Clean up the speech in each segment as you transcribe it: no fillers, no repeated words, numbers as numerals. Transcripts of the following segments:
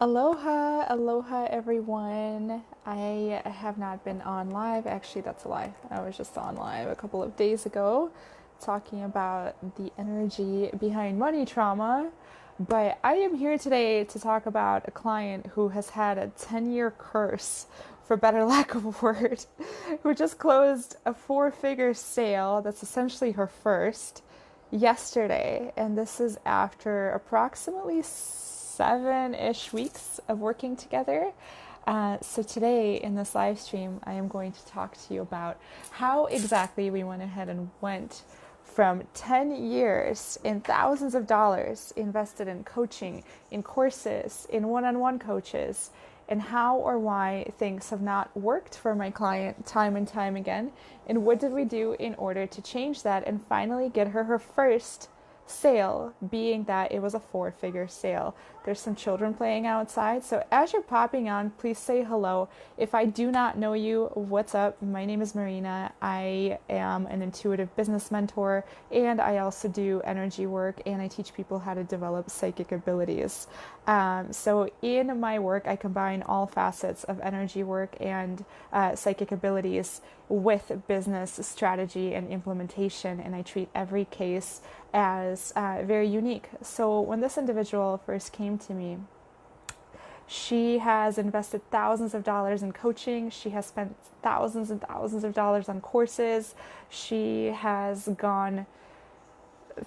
Aloha, aloha everyone. I have not been on live. Actually, that's a lie. I was just on live a couple of days ago talking about the energy behind money trauma. But I am here today to talk about a client who has had a 10-year curse, for better lack of a word, who just closed a four-figure sale that's essentially her first yesterday. And this is after approximately 7-ish weeks of working together. So today in this live stream, I am going to talk to you about how exactly we went ahead and went from 10 years in thousands of dollars invested in coaching, in courses, in one-on-one coaches, and how or why things have not worked for my client time and time again, and what did we do in order to change that and finally get her first sale, being that it was a four-figure sale. There's some children playing outside, so as you're popping on, please say hello. If I do not know you, what's up? My name is Marina. I am an intuitive business mentor, and I also do energy work, and I teach people how to develop psychic abilities. So in my work, I combine all facets of energy work and psychic abilities with business strategy and implementation, and I treat every case as very unique. So when this individual first came to me, she has invested thousands of dollars in coaching. She has spent thousands and thousands of dollars on courses. She has gone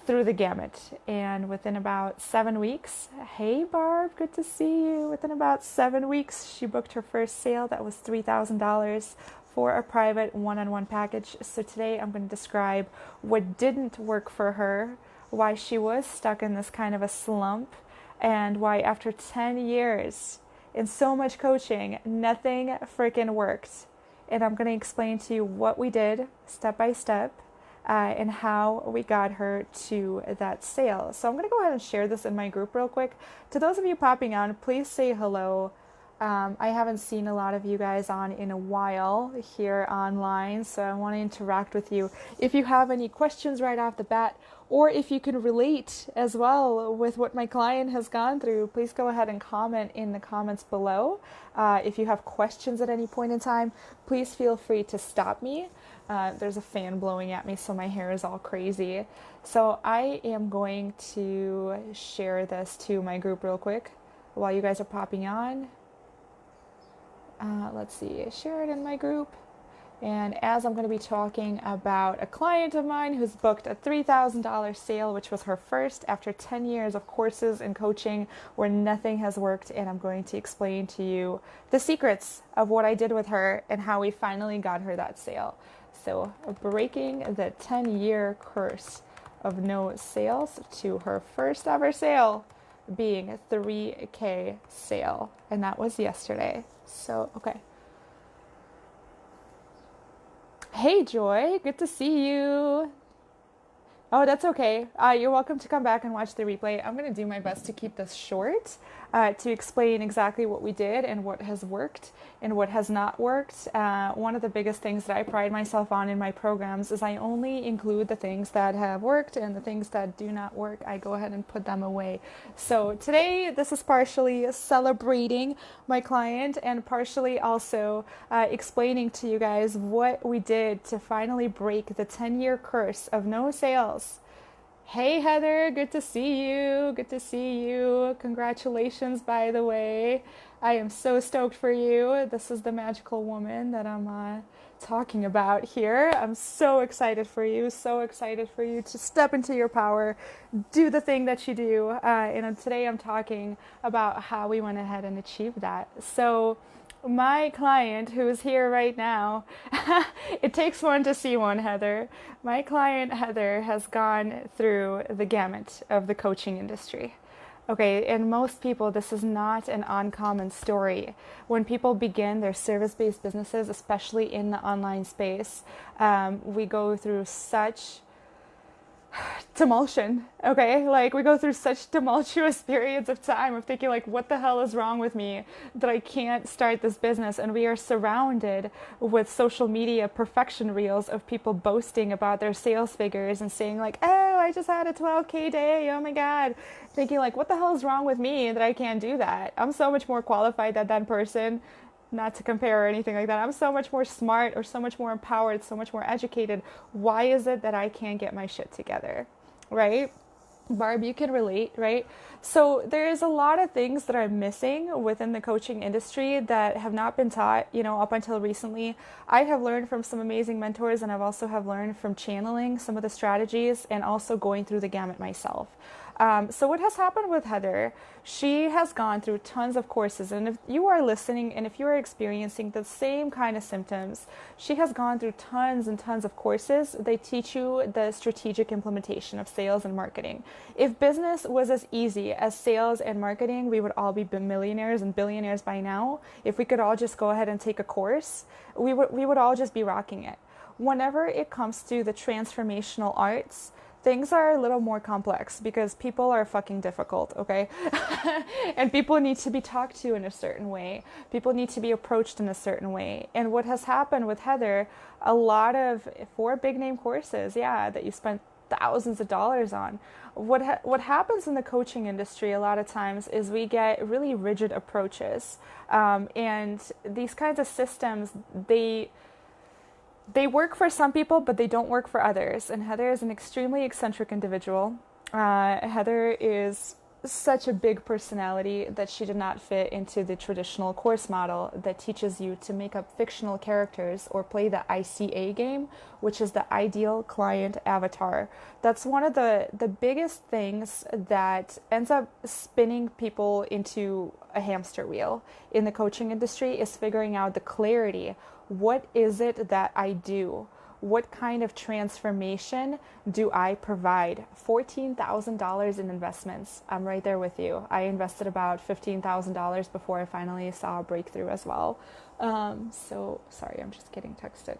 through the gamut. And within about 7 weeks, hey Barb, good to see you. Within about 7 weeks, she booked her first sale that was $3,000 for a private one-on-one package. So today I'm going to describe what didn't work for her, why she was stuck in this kind of a slump, and why after 10 years in so much coaching, nothing freaking worked. And I'm going to explain to you what we did step by step, and how we got her to that sale. So I'm going to go ahead and share this in my group real quick. To those of you popping on, please say hello. I haven't seen a lot of you guys on in a while here online, so I want to interact with you. If you have any questions right off the bat, or if you can relate as well with what my client has gone through, please go ahead and comment in the comments below. If you have questions at any point in time, please feel free to stop me. There's a fan blowing at me, so my hair is all crazy. So I am going to share this to my group real quick while you guys are popping on. Let's see, share it in my group. And as I'm going to be talking about a client of mine who's booked a $3,000 sale, which was her first after 10 years of courses and coaching where nothing has worked, and I'm going to explain to you the secrets of what I did with her and how we finally got her that sale. So breaking the 10-year curse of no sales to her first ever sale being a 3K sale, and that was yesterday. So, okay. Hey, Joy, good to see you. Oh, that's okay. You're welcome to come back and watch the replay. I'm going to do my best to keep this short, to explain exactly what we did and what has worked and what has not worked. One of the biggest things that I pride myself on in my programs is I only include the things that have worked, and the things that do not work, I go ahead and put them away. So today, this is partially celebrating my client and partially also explaining to you guys what we did to finally break the 10-year curse of no sales. Hey Heather, good to see you. Good to see you. Congratulations, by the way. I am so stoked for you. This is the magical woman that I'm talking about here. I'm so excited for you. So excited for you to step into your power, do the thing that you do. And today I'm talking about how we went ahead and achieved that. So my client who is here right now, it takes one to see one, Heather. My client, Heather, has gone through the gamut of the coaching industry. Okay, and most people, this is not an uncommon story. When people begin their service-based businesses, especially in the online space, we go through such tumultuation. Okay, like we go through such tumultuous periods of time of thinking like, what the hell is wrong with me that I can't start this business? And we are surrounded with social media perfection reels of people boasting about their sales figures and saying like, oh, I just had a 12K day, oh my god, thinking like, what the hell is wrong with me that I can't do that? I'm so much more qualified than that person. Not to compare or anything like that. I'm so much more smart or so much more empowered, so much more educated. Why is it that I can't get my shit together? Right? Barb, you can relate, right? So there is a lot of things that are missing within the coaching industry that have not been taught, up until recently. I have learned from some amazing mentors, and I've also have learned from channeling some of the strategies and also going through the gamut myself. So what has happened with Heather, she has gone through tons of courses, and if you are listening and if you are experiencing the same kind of symptoms, she has gone through tons and tons of courses. They teach you the strategic implementation of sales and marketing. If business was as easy as sales and marketing, we would all be millionaires and billionaires by now. If we could all just go ahead and take a course, we would all just be rocking it. Whenever it comes to the transformational arts, things are a little more complex because people are fucking difficult, okay? And people need to be talked to in a certain way. People need to be approached in a certain way. And what has happened with Heather, a lot of 4 big name courses, that you spent thousands of dollars on. What happens in the coaching industry a lot of times is we get really rigid approaches. And these kinds of systems, they work for some people, but they don't work for others. And Heather is an extremely eccentric individual. Heather is such a big personality that she did not fit into the traditional course model that teaches you to make up fictional characters or play the ICA game, which is the ideal client avatar. That's one of the biggest things that ends up spinning people into a hamster wheel in the coaching industry, is figuring out the clarity. What is it that I do? What kind of transformation do I provide? $14,000 in investments. I'm right there with you. I invested about $15,000 before I finally saw a breakthrough as well. So sorry, I'm just getting texted.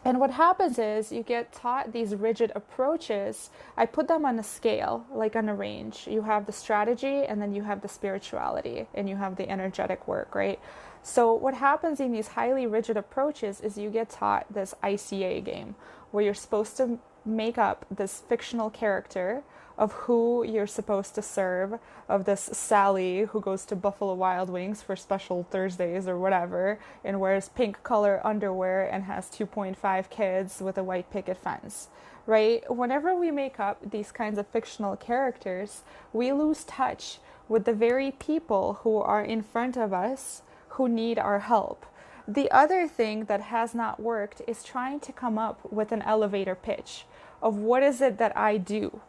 And what happens is you get taught these rigid approaches. I put them on a scale, like on a range. You have the strategy, and then you have the spirituality, and you have the energetic work, right? So what happens in these highly rigid approaches is you get taught this ICA game where you're supposed to make up this fictional character of who you're supposed to serve, of this Sally who goes to Buffalo Wild Wings for special Thursdays or whatever and wears pink color underwear and has 2.5 kids with a white picket fence, right? Whenever we make up these kinds of fictional characters, we lose touch with the very people who are in front of us who need our help. The other thing that has not worked is trying to come up with an elevator pitch of what is it that I do.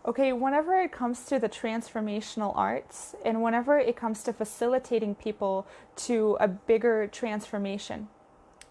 Okay, whenever it comes to the transformational arts and whenever it comes to facilitating people to a bigger transformation,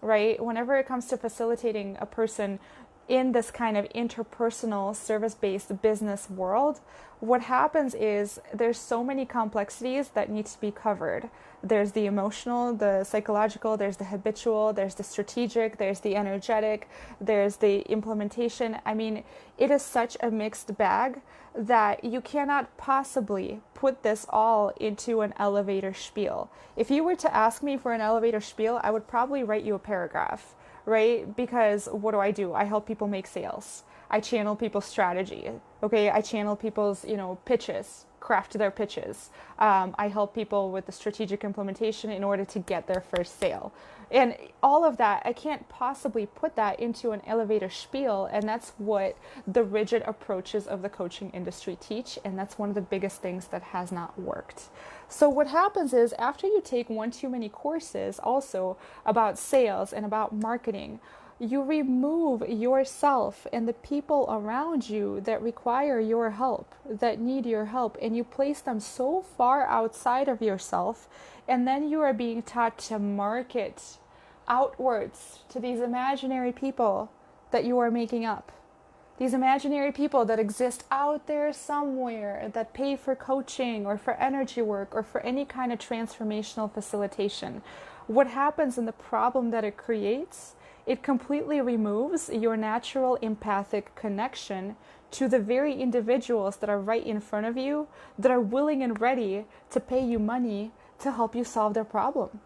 right? Whenever it comes to facilitating a person in this kind of interpersonal service-based business world, what happens is there's so many complexities that need to be covered. There's the emotional, the psychological, there's the habitual, there's the strategic, there's the energetic, there's the implementation. I mean, it is such a mixed bag that you cannot possibly put this all into an elevator spiel. If you were to ask me for an elevator spiel, I would probably write you a paragraph, right? Because what do? I help people make sales. I channel people's strategy. Okay, I channel people's, pitches, craft their pitches. I help people with the strategic implementation in order to get their first sale. And all of that, I can't possibly put that into an elevator spiel. And that's what the rigid approaches of the coaching industry teach. And that's one of the biggest things that has not worked. So what happens is after you take one too many courses also about sales and about marketing, you remove yourself and the people around you that require your help, that need your help, and you place them so far outside of yourself, and then you are being taught to market outwards to these imaginary people that you are making up. These imaginary people that exist out there somewhere that pay for coaching or for energy work or for any kind of transformational facilitation. What happens and the problem that it creates It completely removes your natural empathic connection to the very individuals that are right in front of you, that are willing and ready to pay you money to help you solve their problem,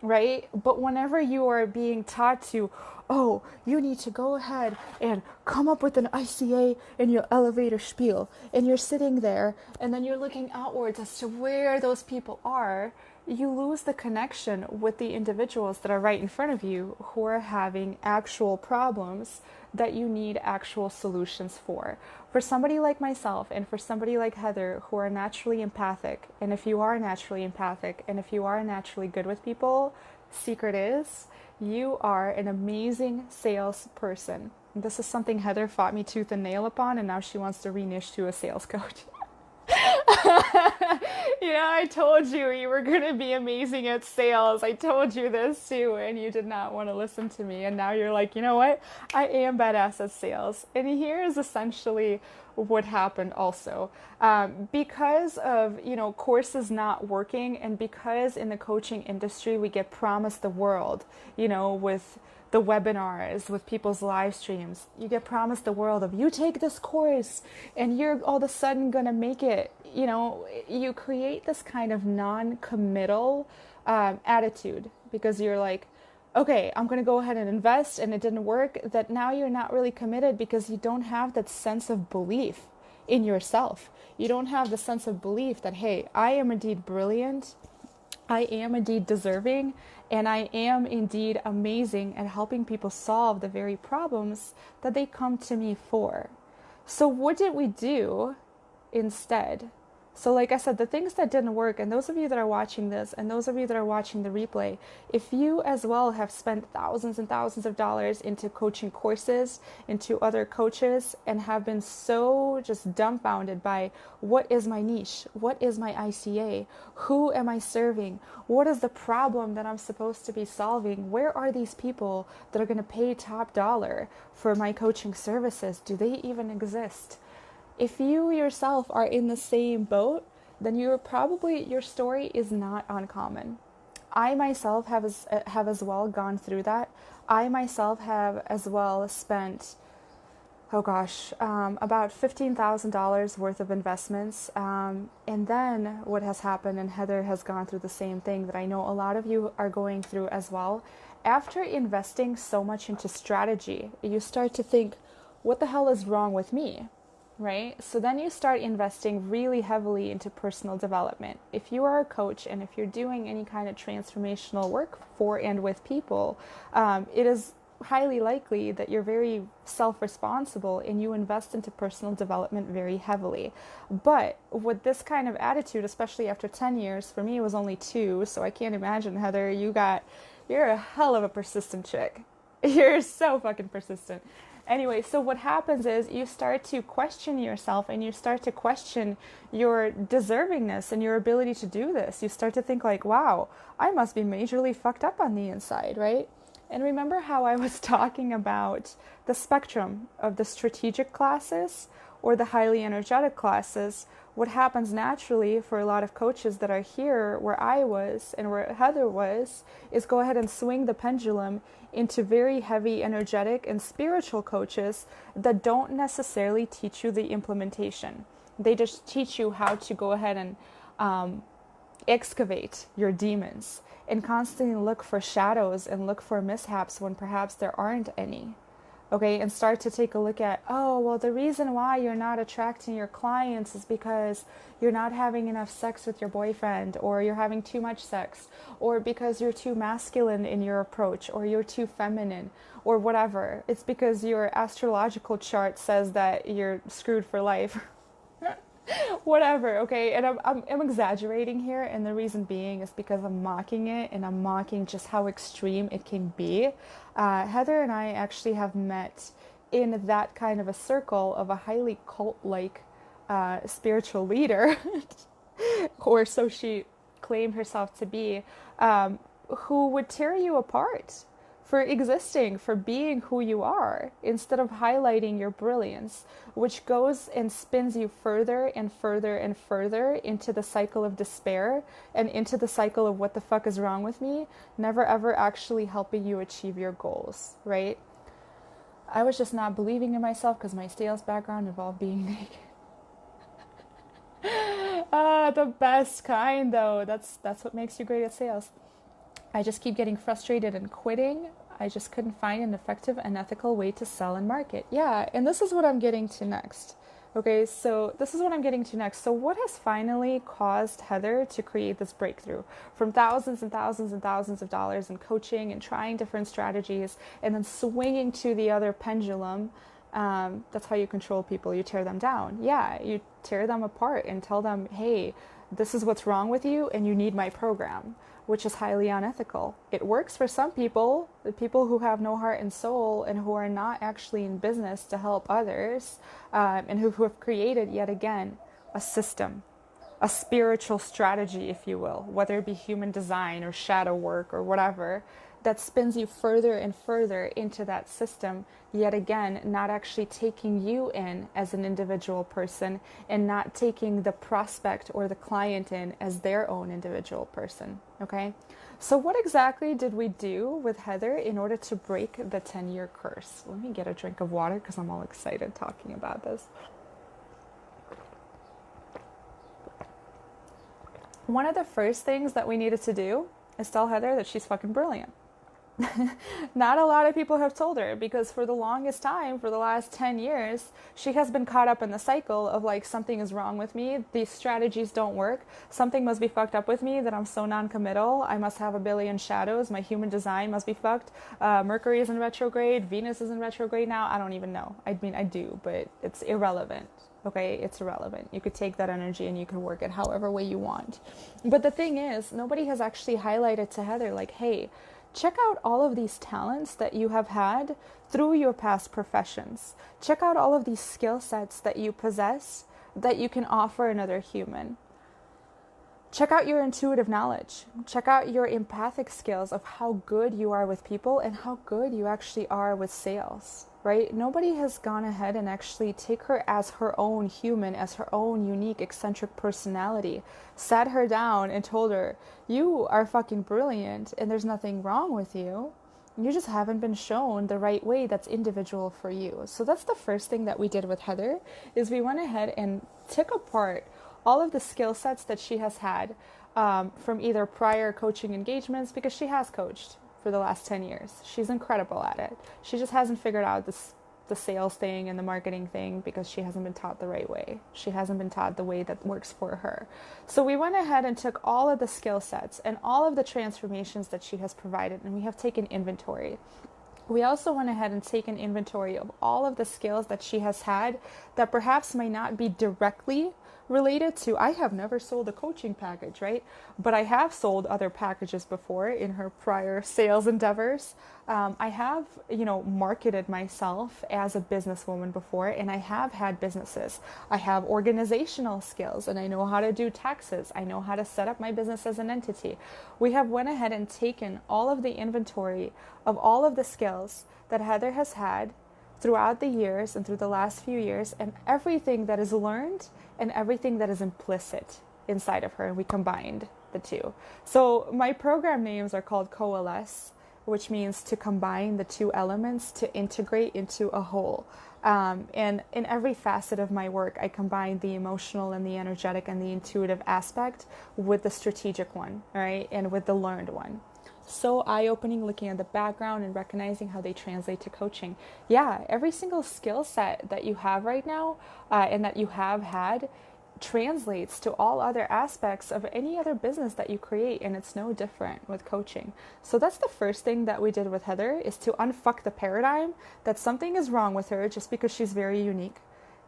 right? But whenever you are being taught to, oh, you need to go ahead and come up with an ICA in your elevator spiel, and you're sitting there and then you're looking outwards as to where those people are, you lose the connection with the individuals that are right in front of you who are having actual problems that you need actual solutions for. For somebody like myself and for somebody like Heather who are naturally empathic, and if you are naturally empathic and if you are naturally good with people, secret is you are an amazing salesperson. This is something Heather fought me tooth and nail upon, and now she wants to re-niche to a sales coach. Yeah, I told you were going to be amazing at sales. I told you this too, and you did not want to listen to me. And now you're like, you know what? I am badass at sales. And here is essentially what happened also. Because of, courses not working, and because in the coaching industry we get promised the world, with the webinars, with people's live streams. You get promised the world of, you take this course and you're all of a sudden going to make it. You create this kind of non-committal attitude because you're like, okay, I'm going to go ahead and invest and it didn't work. That now you're not really committed because you don't have that sense of belief in yourself. You don't have the sense of belief that, hey, I am indeed brilliant. I am indeed deserving, and I am indeed amazing at helping people solve the very problems that they come to me for. So what did we do instead? So like I said, the things that didn't work, and those of you that are watching this and those of you that are watching the replay, if you as well have spent thousands and thousands of dollars into coaching courses, into other coaches, and have been so just dumbfounded by what is my niche, what is my ICA, who am I serving, what is the problem that I'm supposed to be solving, where are these people that are going to pay top dollar for my coaching services, do they even exist? If you yourself are in the same boat, then your story is not uncommon. I myself have as well gone through that. I myself have as well spent, about $15,000 worth of investments. And then what has happened, and Heather has gone through the same thing that I know a lot of you are going through as well. After investing so much into strategy, you start to think, what the hell is wrong with me? Right? So then you start investing really heavily into personal development. If you are a coach and if you're doing any kind of transformational work for and with people, it is highly likely that you're very self-responsible and you invest into personal development very heavily. But with this kind of attitude, especially after 10 years, for me it was only 2, so I can't imagine, Heather, you're a hell of a persistent chick. You're so fucking persistent. Anyway, so what happens is you start to question yourself and you start to question your deservingness and your ability to do this. You start to think like, wow, I must be majorly fucked up on the inside, right? And remember how I was talking about the spectrum of the strategic classes or the highly energetic classes? What happens naturally for a lot of coaches that are here where I was and where Heather was is go ahead and swing the pendulum into very heavy energetic and spiritual coaches that don't necessarily teach you the implementation. They just teach you how to go ahead and excavate your demons and constantly look for shadows and look for mishaps when perhaps there aren't any. Okay, and start to take a look at, the reason why you're not attracting your clients is because you're not having enough sex with your boyfriend, or you're having too much sex, or because you're too masculine in your approach, or you're too feminine, or whatever. It's because your astrological chart says that you're screwed for life. Whatever, okay? And I'm exaggerating here, and the reason being is because I'm mocking it, and I'm mocking just how extreme it can be. Heather and I actually have met in that kind of a circle of a highly cult-like spiritual leader, or so she claimed herself to be, who would tear you apart for existing, for being who you are, instead of highlighting your brilliance, which goes and spins you further and further and further into the cycle of despair and into the cycle of what the fuck is wrong with me, never ever actually helping you achieve your goals, right? I was just not believing in myself because my sales background involved being naked. The best kind though. That's what makes you great at sales. I just keep getting frustrated and quitting. I just couldn't find an effective and ethical way to sell and market. Yeah, and this is what I'm getting to next. Okay, so this is what I'm getting to next. So what has finally caused Heather to create this breakthrough from thousands and thousands and thousands of dollars in coaching and trying different strategies and then swinging to the other pendulum? That's how you control people. You tear them down. Yeah, you tear them apart and tell them, hey, this is what's wrong with you and you need my program, which is highly unethical. It works for some people, the people who have no heart and soul and who are not actually in business to help others, and who have created, yet again, a system, a spiritual strategy, if you will, whether it be human design or shadow work or whatever, that spins you further and further into that system, yet again, not actually taking you in as an individual person and not taking the prospect or the client in as their own individual person, okay? So what exactly did we do with Heather in order to break the 10-year curse? Let me get a drink of water because I'm all excited talking about this. One of the first things that we needed to do is tell Heather that she's fucking brilliant. Not a lot of people have told her, because for the longest time, for the last 10 years, she has been caught up in the cycle of like, something is wrong with me, these strategies don't work, something must be fucked up with me, that I'm so non-committal, I must have a billion shadows, my human design must be fucked, Mercury is in retrograde, Venus is in retrograde now, I don't even know. I mean, I do, but it's irrelevant. Okay, it's irrelevant. You could take that energy and you can work it however way you want. But the thing is, nobody has actually highlighted to Heather like, hey, check out all of these talents that you have had through your past professions. Check out all of these skill sets that you possess that you can offer another human. Check out your intuitive knowledge. Check out your empathic skills of how good you are with people and how good you actually are with sales, right? Nobody has gone ahead and actually take her as her own human, as her own unique, eccentric personality, sat her down and told her, you are fucking brilliant and there's nothing wrong with you. You just haven't been shown the right way that's individual for you. So that's the first thing that we did with Heather, is we went ahead and took apart all of the skill sets that she has had from either prior coaching engagements, because she has coached for the last 10 years. She's incredible at it. She just hasn't figured out the sales thing and the marketing thing because she hasn't been taught the right way. She hasn't been taught the way that works for her. So we went ahead and took all of the skill sets and all of the transformations that she has provided, and we have taken inventory. We also went ahead and taken inventory of all of the skills that she has had that perhaps might not be directly related to, I have never sold a coaching package, right? But I have sold other packages before in her prior sales endeavors. I have, marketed myself as a businesswoman before, and I have had businesses. I have organizational skills, and I know how to do taxes. I know how to set up my business as an entity. We have went ahead and taken all of the inventory of all of the skills that Heather has had throughout the years and through the last few years, and everything that is learned and everything that is implicit inside of her, and we combined the two. So my program names are called Coalesce, which means to combine the two elements to integrate into a whole. And in every facet of my work, I combine the emotional and the energetic and the intuitive aspect with the strategic one, all right, and with the learned one. So eye-opening, looking at the background and recognizing how they translate to coaching. Yeah, every single skill set that you have right now and that you have had translates to all other aspects of any other business that you create, and it's no different with coaching. So that's the first thing that we did with Heather, is to unfuck the paradigm that something is wrong with her just because she's very unique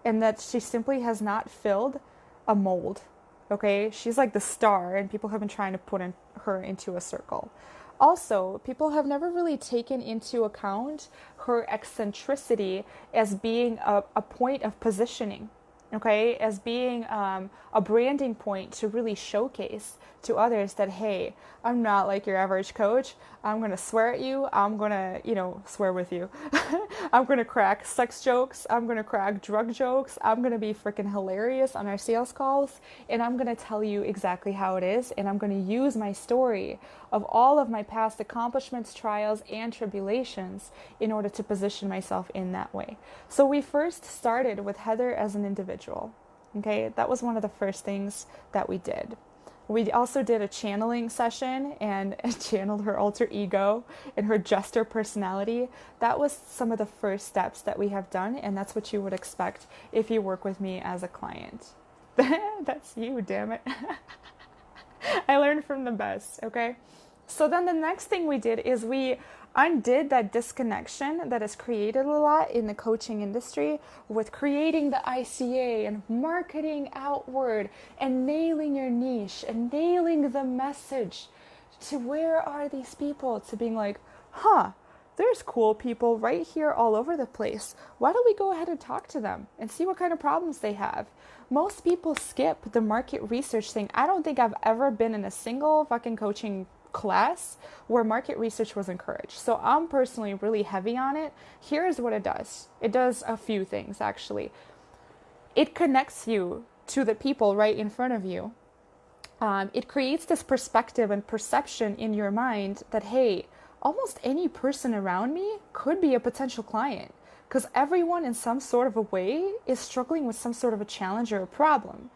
and that she simply has not filled a mold. Okay, she's like the star and people have been trying to put her into a circle. Also, people have never really taken into account her eccentricity as being a point of positioning. okay, as being a branding point to really showcase to others that, hey, I'm not like your average coach. I'm going to swear at you. I'm going to, swear with you. I'm going to crack sex jokes. I'm going to crack drug jokes. I'm going to be freaking hilarious on our sales calls. And I'm going to tell you exactly how it is. And I'm going to use my story of all of my past accomplishments, trials, and tribulations in order to position myself in that way. So we first started with Heather as an individual. Okay, that was one of the first things that we did. We also did a channeling session and channeled her alter ego and her jester personality. That was some of the first steps that we have done, and that's what you would expect if you work with me as a client. That's you, damn it. I learned from the best, okay? So then the next thing we did is we undid that disconnection that is created a lot in the coaching industry with creating the ICA and marketing outward and nailing your niche and nailing the message to where are these people, to being like, there's cool people right here all over the place. Why don't we go ahead and talk to them and see what kind of problems they have? Most people skip the market research thing. I don't think I've ever been in a single fucking coaching class where market research was encouraged. So I'm personally really heavy on it. Here's what it does. It does a few things, actually. It connects you to the people right in front of you. It creates this perspective and perception in your mind that, hey, almost any person around me could be a potential client, because everyone in some sort of a way is struggling with some sort of a challenge or a problem.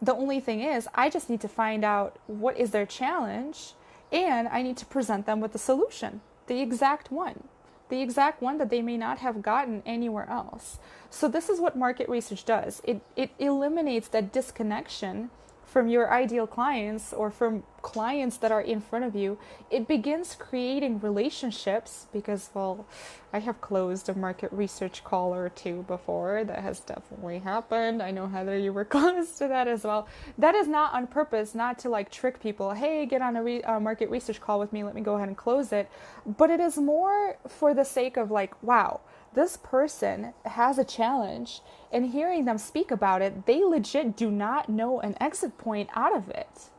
The only thing is, I just need to find out what is their challenge, and I need to present them with the solution, the exact one that they may not have gotten anywhere else. So this is what market research does. It eliminates that disconnection from your ideal clients or from clients that are in front of you. It begins creating relationships because, well, I have closed a market research call or two before. That has definitely happened. I know, Heather, you were close to that as well. That is not on purpose, not to like trick people. Hey, get on a market research call with me. Let me go ahead and close it. But it is more for the sake of like, wow, this person has a challenge, and hearing them speak about it, they legit do not know an exit point out of it.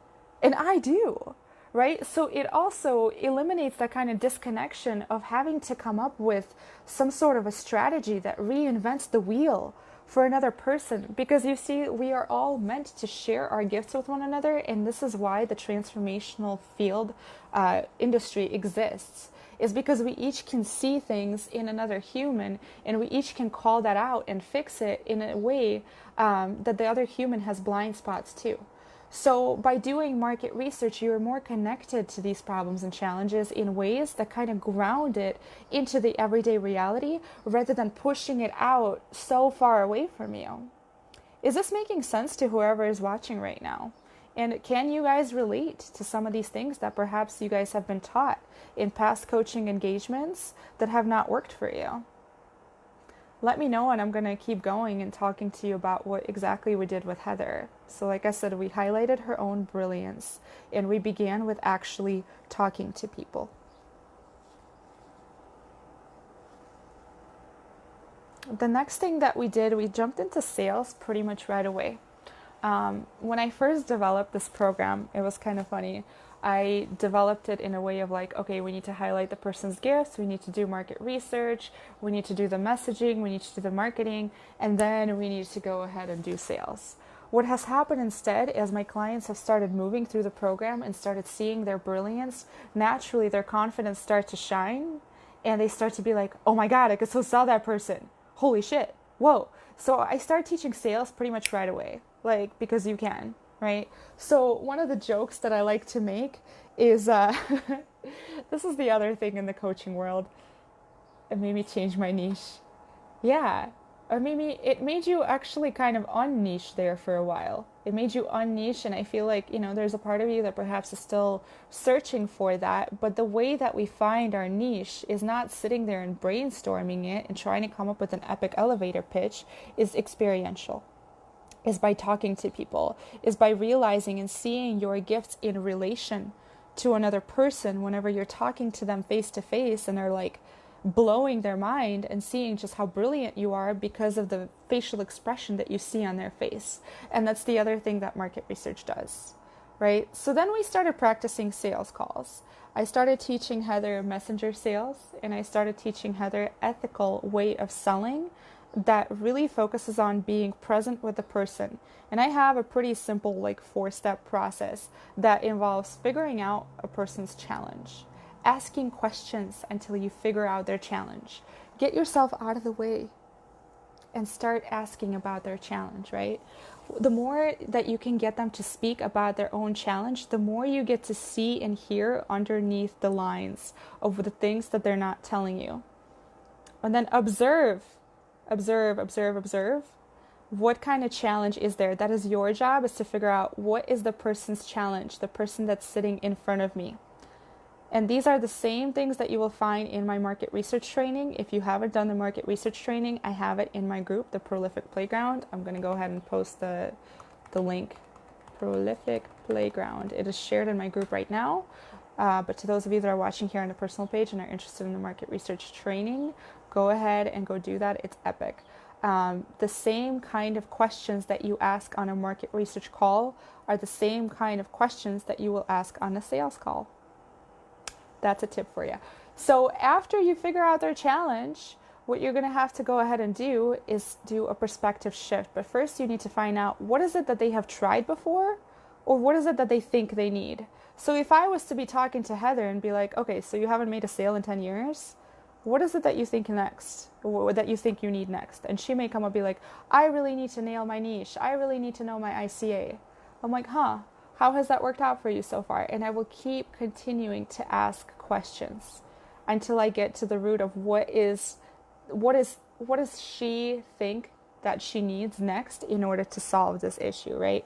And I do, right? So it also eliminates that kind of disconnection of having to come up with some sort of a strategy that reinvents the wheel for another person. Because you see, we are all meant to share our gifts with one another, and this is why the transformational field industry exists. Is because we each can see things in another human, and we each can call that out and fix it in a way that the other human has blind spots too. So by doing market research, you're more connected to these problems and challenges in ways that kind of ground it into the everyday reality rather than pushing it out so far away from you. Is this making sense to whoever is watching right now? And can you guys relate to some of these things that perhaps you guys have been taught in past coaching engagements that have not worked for you? Let me know, and I'm going to keep going and talking to you about what exactly we did with Heather. So like I said, we highlighted her own brilliance, and we began with actually talking to people. The next thing that we did, we jumped into sales pretty much right away. When I first developed this program, it was kind of funny. I developed it in a way of like, okay, we need to highlight the person's gifts, we need to do market research, we need to do the messaging, we need to do the marketing, and then we need to go ahead and do sales. What has happened instead is my clients have started moving through the program and started seeing their brilliance. Naturally, their confidence starts to shine, and they start to be like, oh my God, I could so sell that person. Holy shit. Whoa. So I started teaching sales pretty much right away. Like, because you can, right? So one of the jokes that I like to make is, this is the other thing in the coaching world. It made me change my niche. Yeah. Or maybe it made you actually kind of unniche there for a while. It made you unniche, and I feel like, there's a part of you that perhaps is still searching for that. But the way that we find our niche is not sitting there and brainstorming it and trying to come up with an epic elevator pitch, is experiential. Is by talking to people, is by realizing and seeing your gifts in relation to another person whenever you're talking to them face to face and they're like, blowing their mind and seeing just how brilliant you are because of the facial expression that you see on their face. And that's the other thing that market research does, right? So then we started practicing sales calls. I started teaching Heather messenger sales, and I started teaching Heather ethical way of selling that really focuses on being present with the person. And I have a pretty simple 4-step process that involves figuring out a person's challenge, asking questions until you figure out their challenge. Get yourself out of the way and start asking about their challenge, right? The more that you can get them to speak about their own challenge, the more you get to see and hear underneath the lines of the things that they're not telling you. And then observe. What kind of challenge is there? That is your job, is to figure out what is the person's challenge, the person that's sitting in front of me. And these are the same things that you will find in my market research training. If you haven't done the market research training, I have it in my group, the Prolific Playground. I'm going to go ahead and post the link. Prolific Playground. It is shared in my group right now. But to those of you that are watching here on the personal page and are interested in the market research training, go ahead and go do that. It's epic. The same kind of questions that you ask on a market research call are the same kind of questions that you will ask on a sales call. That's a tip for you. So after you figure out their challenge, what you're going to have to go ahead and do is do a perspective shift. But first you need to find out, what is it that they have tried before, or what is it that they think they need? So if I was to be talking to Heather and be like, okay, so you haven't made a sale in 10 years. What is it that you think next? Or that you think you need next? And she may come up and be like, I really need to nail my niche. I really need to know my ICA. I'm like, how has that worked out for you so far? And I will keep continuing to ask questions until I get to the root of what does she think that she needs next in order to solve this issue, right?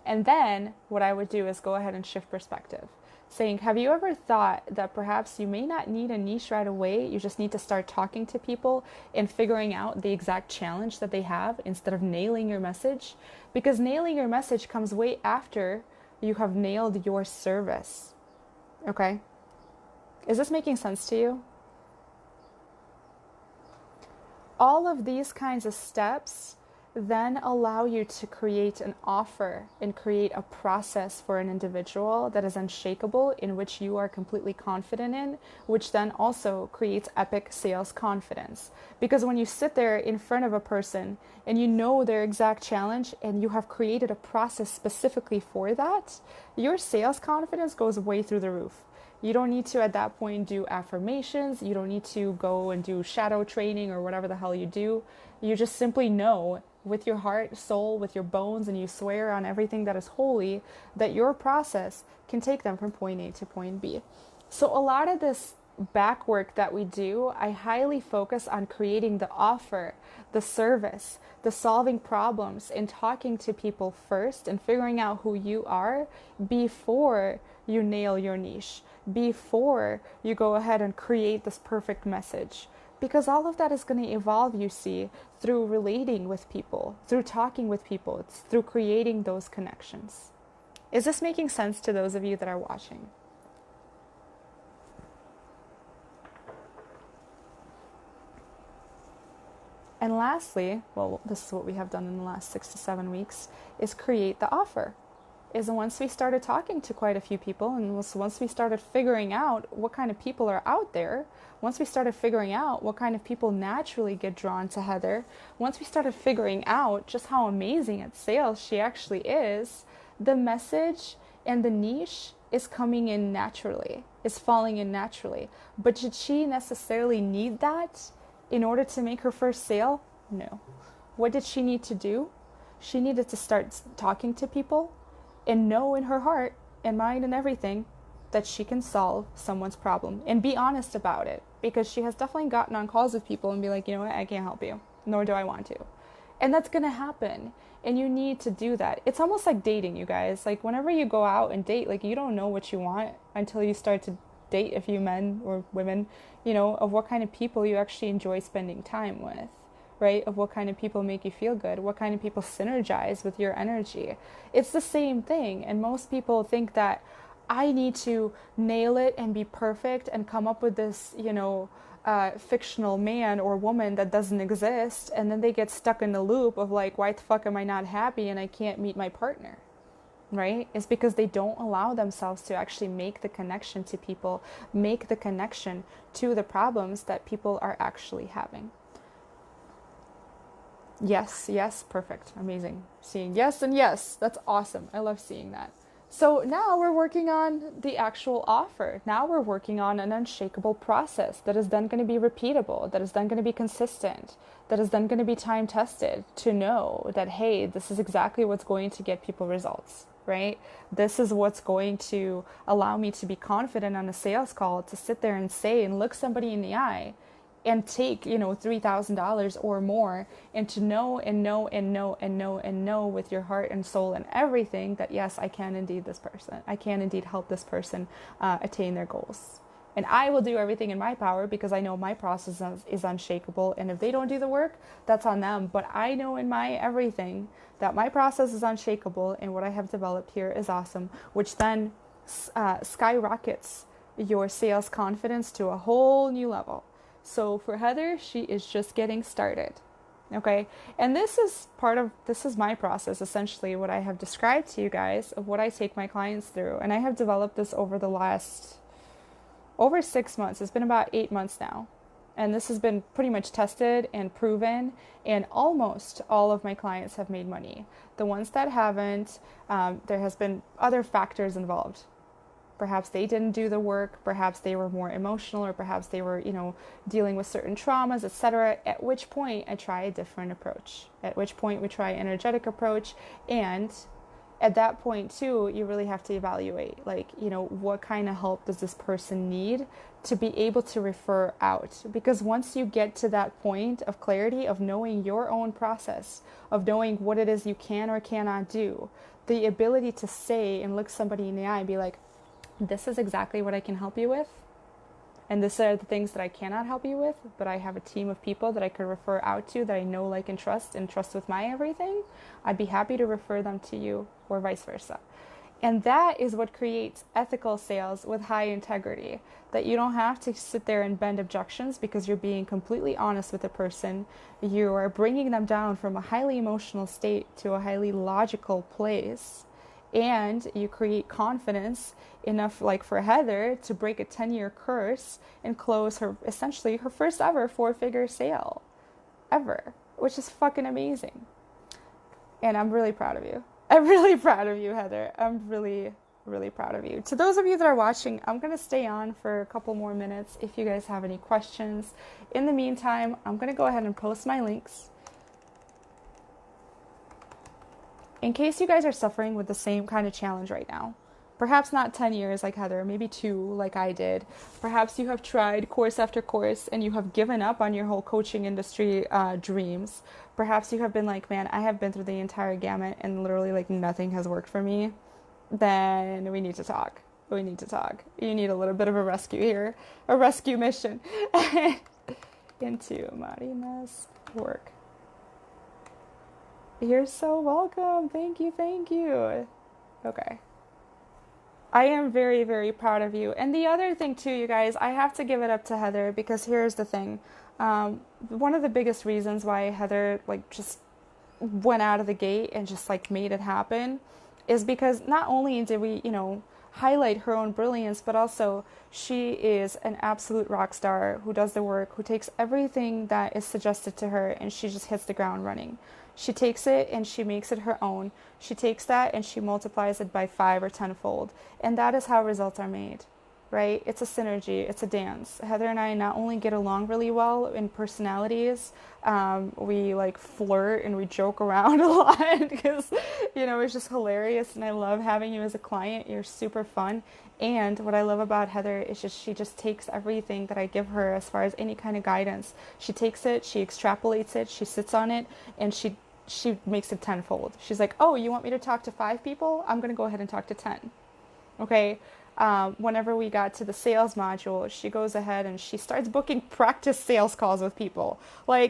And then what I would do is go ahead and shift perspective, saying, have you ever thought that perhaps you may not need a niche right away? You just need to start talking to people and figuring out the exact challenge that they have instead of nailing your message? Because nailing your message comes way after you have nailed your service. Okay? Is this making sense to you? All of these kinds of steps then allow you to create an offer and create a process for an individual that is unshakable, in which you are completely confident in, which then also creates epic sales confidence. Because when you sit there in front of a person and you know their exact challenge and you have created a process specifically for that, your sales confidence goes way through the roof. You don't need to at that point do affirmations. You don't need to go and do shadow training or whatever the hell you do. You just simply know with your heart, soul, with your bones, and you swear on everything that is holy that your process can take them from point A to point B. So a lot of this back work that we do, I highly focus on creating the offer, the service, the solving problems, and talking to people first and figuring out who you are before you nail your niche, before you go ahead and create this perfect message. Because all of that is going to evolve, you see, through relating with people, through talking with people, it's through creating those connections. Is this making sense to those of you that are watching? And lastly, well, this is what we have done in the last 6 to 7 weeks, is create the offer. Is once we started talking to quite a few people, and once we started figuring out what kind of people are out there, once we started figuring out what kind of people naturally get drawn to Heather, once we started figuring out just how amazing at sales she actually is, the message and the niche is coming in naturally, is falling in naturally. But did she necessarily need that in order to make her first sale? No. What did she need to do? She needed to start talking to people and know in her heart and mind and everything that she can solve someone's problem and be honest about it, because she has definitely gotten on calls with people and be like, you know what, I can't help you, nor do I want to. And that's going to happen. And you need to do that. It's almost like dating, you guys. Like whenever you go out and date, like you don't know what you want until you start to date a few men or women, you know, of what kind of people you actually enjoy spending time with. Right? Of what kind of people make you feel good, what kind of people synergize with your energy. It's the same thing. And most people think that I need to nail it and be perfect and come up with this, you know, fictional man or woman that doesn't exist, and then they get stuck in the loop of like, why the fuck am I not happy and I can't meet my partner, right? It's because they don't allow themselves to actually make the connection to people, make the connection to the problems that people are actually having. Yes, yes, perfect, amazing. Seeing yes and yes, that's awesome. I love seeing that. So now we're working on the actual offer. Now we're working on an unshakable process that is then going to be repeatable, that is then going to be consistent, that is then going to be time tested to know that, hey, this is exactly what's going to get people results, right? This is what's going to allow me to be confident on a sales call, to sit there and say and look somebody in the eye and take, $3,000 or more, and to know and know and know and know and know with your heart and soul and everything that, yes, I can indeed help this person attain their goals. And I will do everything in my power because I know my process is unshakable. And if they don't do the work, that's on them. But I know in my everything that my process is unshakable, and what I have developed here is awesome, which then skyrockets your sales confidence to a whole new level. So for Heather, she is just getting started. Okay. And this is my process, essentially what I have described to you guys of what I take my clients through. And I have developed this over 6 months. It's been about 8 months now. And this has been pretty much tested and proven. And almost all of my clients have made money. The ones that haven't, there has been other factors involved. Perhaps they didn't do the work, perhaps they were more emotional, or perhaps they were, dealing with certain traumas, etc. At which point I try a different approach. At which point we try an energetic approach. And at that point too, you really have to evaluate, what kind of help does this person need to be able to refer out? Because once you get to that point of clarity, of knowing your own process, of knowing what it is you can or cannot do, the ability to say and look somebody in the eye and be like, this is exactly what I can help you with, and these are the things that I cannot help you with, but I have a team of people that I could refer out to that I know, like, and trust with my everything. I'd be happy to refer them to you, or vice versa. And that is what creates ethical sales with high integrity, that you don't have to sit there and bend objections because you're being completely honest with the person. You are bringing them down from a highly emotional state to a highly logical place. And you create confidence enough, like for Heather, to break a 10-year curse and close her first ever 4-figure sale ever, which is fucking amazing. And I'm really proud of you. I'm really proud of you, Heather. I'm really, really proud of you. To those of you that are watching, I'm going to stay on for a couple more minutes if you guys have any questions. In the meantime, I'm going to go ahead and post my links. In case you guys are suffering with the same kind of challenge right now, perhaps not 10 years like Heather, maybe 2 like I did. Perhaps you have tried course after course and you have given up on your whole coaching industry dreams. Perhaps you have been like, man, I have been through the entire gamut and literally like nothing has worked for me. Then we need to talk. You need a little bit of a rescue here, a rescue mission into Marina's work. You're so welcome. Thank you. Okay. I am very, very proud of you. And the other thing too, you guys, I have to give it up to Heather, because here's the thing. One of the biggest reasons why Heather just went out of the gate and just made it happen is because not only did we, highlight her own brilliance, but also she is an absolute rock star who does the work, who takes everything that is suggested to her and she just hits the ground running. She takes it and she makes it her own. She takes that and she multiplies it by 5 or 10-fold. And that is how results are made, right? It's a synergy. It's a dance. Heather and I not only get along really well in personalities, we flirt and we joke around a lot because, it's just hilarious. And I love having you as a client. You're super fun. And what I love about Heather is she just takes everything that I give her as far as any kind of guidance. She takes it, she extrapolates it, she sits on it, and she makes it 10-fold. She's like, oh, you want me to talk to 5 people? I'm going to go ahead and talk to 10. Okay. Whenever we got to the sales module, she goes ahead and she starts booking practice sales calls with people.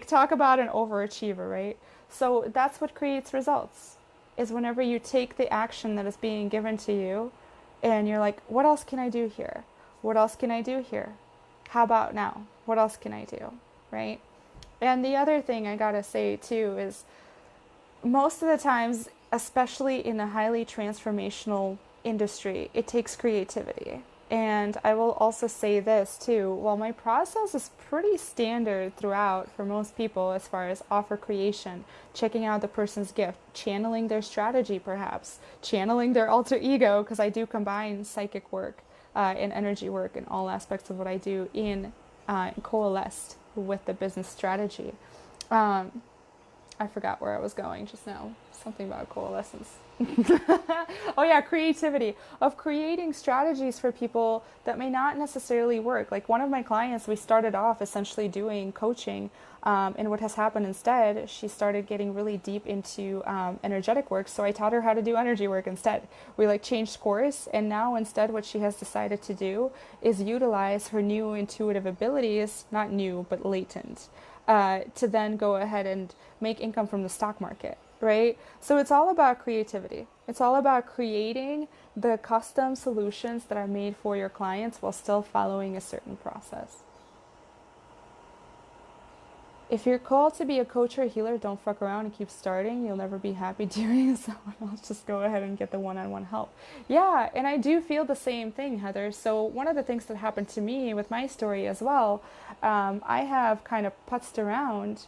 Talk about an overachiever, right? So that's what creates results, is whenever you take the action that is being given to you and you're like, what else can I do here? What else can I do here? How about now? What else can I do, right? And the other thing I gotta say too is most of the times, especially in a highly transformational industry, it takes creativity. And I will also say this too, while my process is pretty standard throughout for most people as far as offer creation, checking out the person's gift, channeling their strategy perhaps, channeling their alter ego, because I do combine psychic work and energy work and all aspects of what I do in coalesced with the business strategy. Um, I forgot where I was going just now. Something about coalescence. Oh yeah, creativity of creating strategies for people that may not necessarily work. Like one of my clients, we started off essentially doing coaching, and what has happened instead, she started getting really deep into energetic work. So I taught her how to do energy work instead. We like changed course, and now instead, what she has decided to do is utilize her new intuitive abilities, not new but latent, to then go ahead and make income from the stock market. Right? So it's all about creativity. It's all about creating the custom solutions that are made for your clients while still following a certain process. If you're called to be a coach or a healer, don't fuck around and keep starting. You'll never be happy doing someone else. Just go ahead and get the one-on-one help. Yeah, and I do feel the same thing, Heather. So one of the things that happened to me with my story as well, I have kind of putzed around.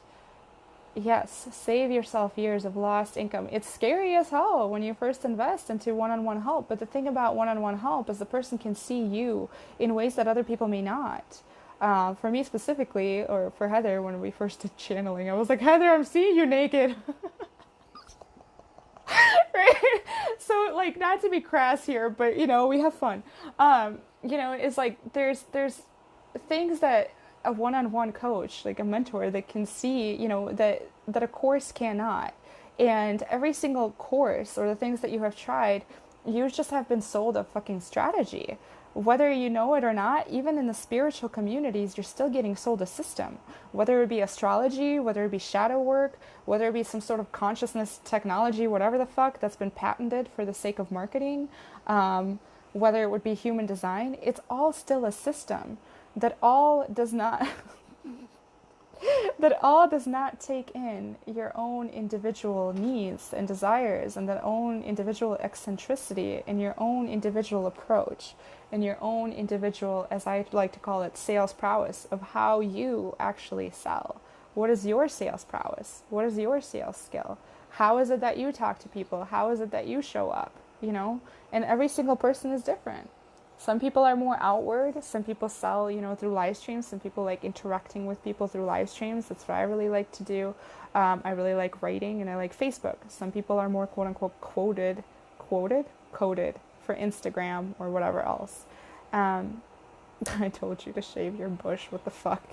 Yes, save yourself years of lost income. It's scary as hell when you first invest into one-on-one help. But the thing about one-on-one help is the person can see you in ways that other people may not. For me specifically, or for Heather, when we first did channeling, I was like, Heather, I'm seeing you naked. Right? So, like, not to be crass here, but, we have fun. It's like there's things that a one-on-one coach, like a mentor, that can see, that a course cannot. And every single course or the things that you have tried, you just have been sold a fucking strategy. Whether you know it or not, even in the spiritual communities, you're still getting sold a system. Whether it be astrology, whether it be shadow work, whether it be some sort of consciousness technology, whatever the fuck that's been patented for the sake of marketing, whether it would be human design, it's all still a system that all does not take in your own individual needs and desires and that own individual eccentricity and your own individual approach and your own individual, as I like to call it, sales prowess of how you actually sell. What is your sales prowess? What is your sales skill? How is it that you talk to people? How is it that you show up? And every single person is different. Some people are more outward. Some people sell, through live streams. Some people like interacting with people through live streams. That's what I really like to do. I really like writing and I like Facebook. Some people are more quote unquote coded for Instagram or whatever else. I told you to shave your bush. What the fuck?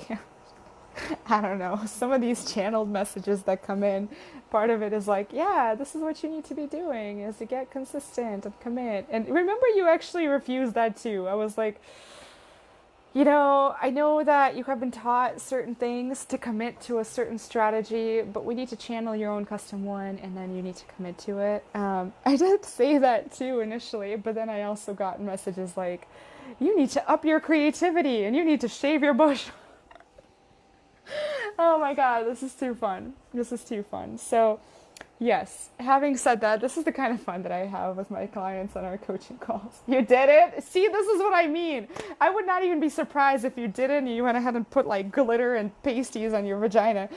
I don't know. Some of these channeled messages that come in, part of it is like, yeah, this is what you need to be doing, is to get consistent and commit. And remember, you actually refused that too. I was like, I know that you have been taught certain things to commit to a certain strategy, but we need to channel your own custom one, and then you need to commit to it. I did say that too initially, but then I also got messages like, you need to up your creativity, and you need to shave your bush. Oh my god, this is too fun. So, yes, having said that, this is the kind of fun that I have with my clients on our coaching calls. You did it? See, this is what I mean. I would not even be surprised if you didn't and you went ahead and put like glitter and pasties on your vagina.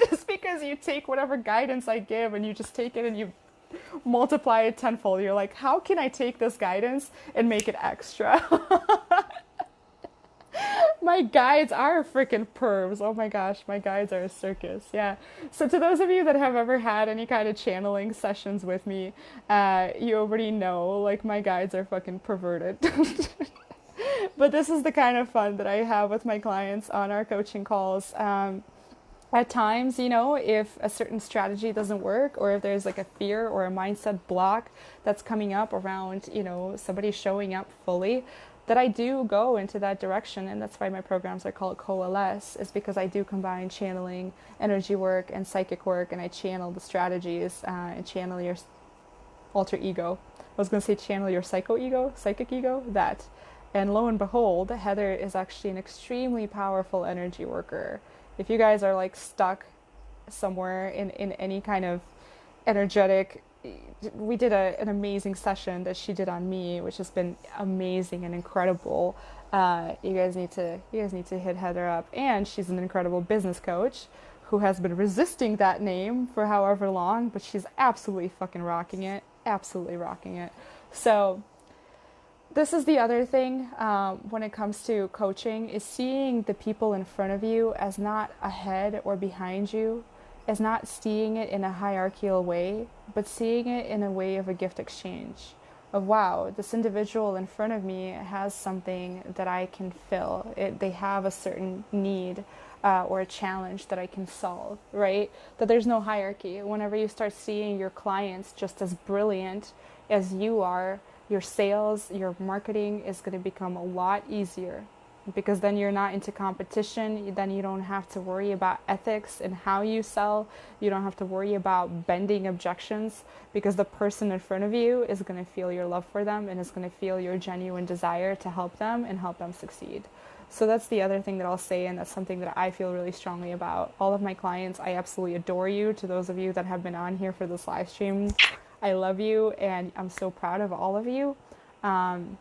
Just because you take whatever guidance I give and you just take it and you multiply it tenfold. You're like, how can I take this guidance and make it extra? My guides are freaking pervs. Oh my gosh, my guides are a circus. Yeah. So to those of you that have ever had any kind of channeling sessions with me, you already know, like, my guides are fucking perverted. But this is the kind of fun that I have with my clients on our coaching calls. At times, if a certain strategy doesn't work, or if there's like a fear or a mindset block that's coming up around, somebody showing up fully, that I do go into that direction. And that's why my programs are called Coalesce, is because I do combine channeling, energy work, and psychic work, and I channel the strategies and channel your alter ego. I was going to say channel your psychic ego, that. And lo and behold, Heather is actually an extremely powerful energy worker. If you guys are like stuck somewhere in any kind of energetic, we did an amazing session that she did on me, which has been amazing and incredible. You guys need to hit Heather up. And she's an incredible business coach who has been resisting that name for however long, but she's absolutely fucking rocking it. Absolutely rocking it. So this is the other thing when it comes to coaching, is seeing the people in front of you as not ahead or behind you, as not seeing it in a hierarchical way, but seeing it in a way of a gift exchange. Of wow, this individual in front of me has something that I can fill. They have a certain need or a challenge that I can solve, right? That there's no hierarchy. Whenever you start seeing your clients just as brilliant as you are, your sales, your marketing is going to become a lot easier, because then you're not into competition. Then you don't have to worry about ethics and how you sell. You don't have to worry about bending objections, because the person in front of you is going to feel your love for them and is going to feel your genuine desire to help them and help them succeed. So that's the other thing that I'll say, and that's something that I feel really strongly about. All of my clients, I absolutely adore you. To those of you that have been on here for this live stream, I love you, and I'm so proud of all of you. And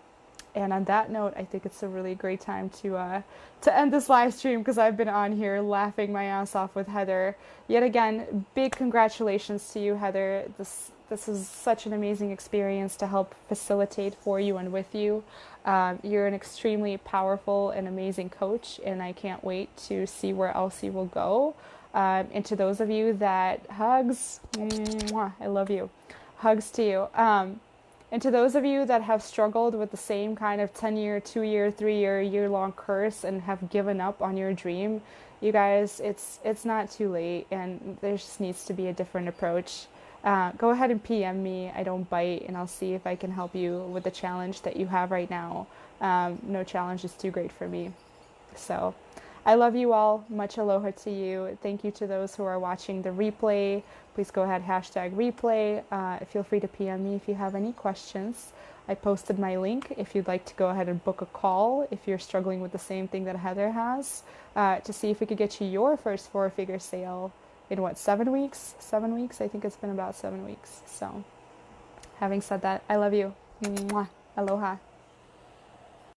on that note, I think it's a really great time to end this live stream, because I've been on here laughing my ass off with Heather. Yet again, big congratulations to you, Heather. This is such an amazing experience to help facilitate for you and with you. You're an extremely powerful and amazing coach, and I can't wait to see where else you will go. And to those of you that, hugs, mwah, I love you. Hugs to you. And to those of you that have struggled with the same kind of 10-year, 2-year, 3-year, year-long curse and have given up on your dream, you guys, it's not too late, and there just needs to be a different approach. Go ahead and PM me. I don't bite, and I'll see if I can help you with the challenge that you have right now. No challenge is too great for me. So I love you all. Much aloha to you. Thank you to those who are watching the replay. Please go ahead, #replay. Feel free to PM me if you have any questions. I posted my link if you'd like to go ahead and book a call if you're struggling with the same thing that Heather has, to see if we could get you your first 4-figure sale in 7 weeks? 7 weeks? I think it's been about 7 weeks. So having said that, I love you. Mwah. Aloha.